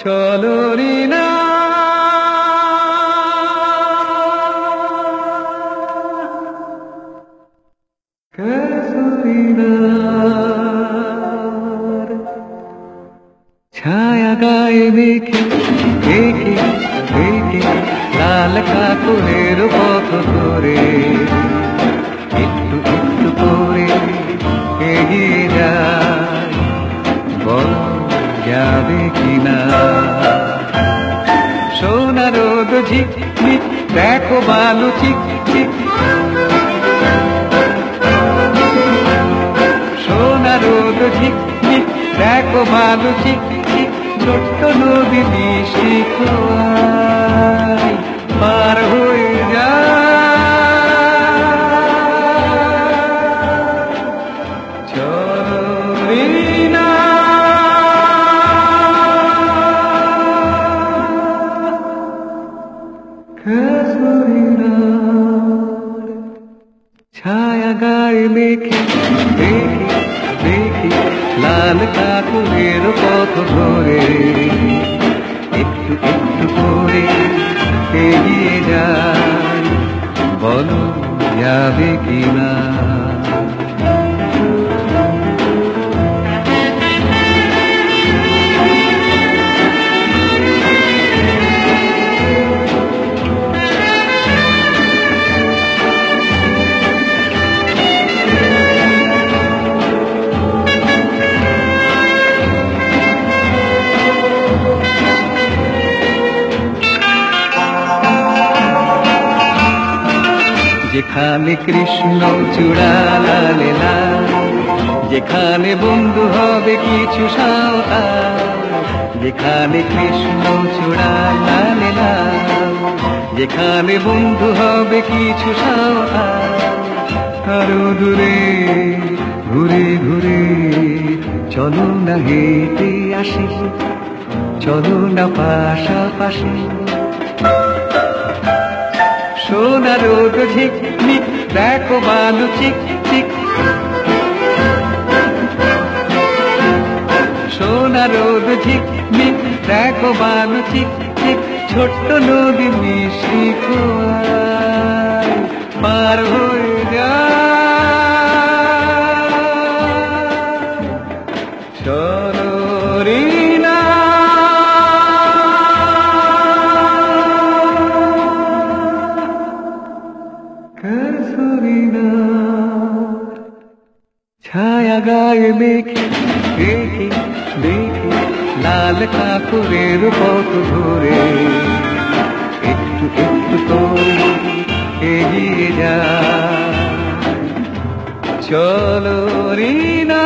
চলো রিনা ছায়া গায়ে মেখে দেখে দেখে লাল কাপড়ের পথ ধরে একটু একটু করে এগিয়ে যায়, বল যাবে কিনা। সোনা রোদ ঝিকমিক দেখো বালু চিক চিক, সোনা রোদ ঝিকমিক দেখো বালু চিক চিক, ছোট্ট নদী মিশি খোয়াই পার হয়ে যায়। চলো রিনা ছায়া গায়ে মেখে দেখি দেখি লাল কাপড়ের পথ ধরে একটু একটু করে এগিয়ে যায়, বলো যাবে কিনা। যেখানে কৃষ্ণ চূড়া লালে লাল, যেখানে বন্ধু হবে কিছু সাঁওতাল, যেখানে কৃষ্ণ চূড়া লালে লাল, যেখানে বন্ধু হবে কিছু সাঁওতাল। আরো দূরে ঘুরে ঘুরে চলো না হেঁটে আসি, চলো না পাশাপাশি। সোনা রোদ ঝিকমিক দেখো বালু চিক চিক, সোনা রোদ ঝিকমিক দেখো বালু চিক চিক, ছোট্ট নদী মিশি খোয়াই পার হয়ে যায়। চলো রিনা ছায়া গায়ে মেখে দেখি দেখি লাল কাপড়ের পথ ধরে একটু একটু করে এগিয়ে যায়। চলো রিনা।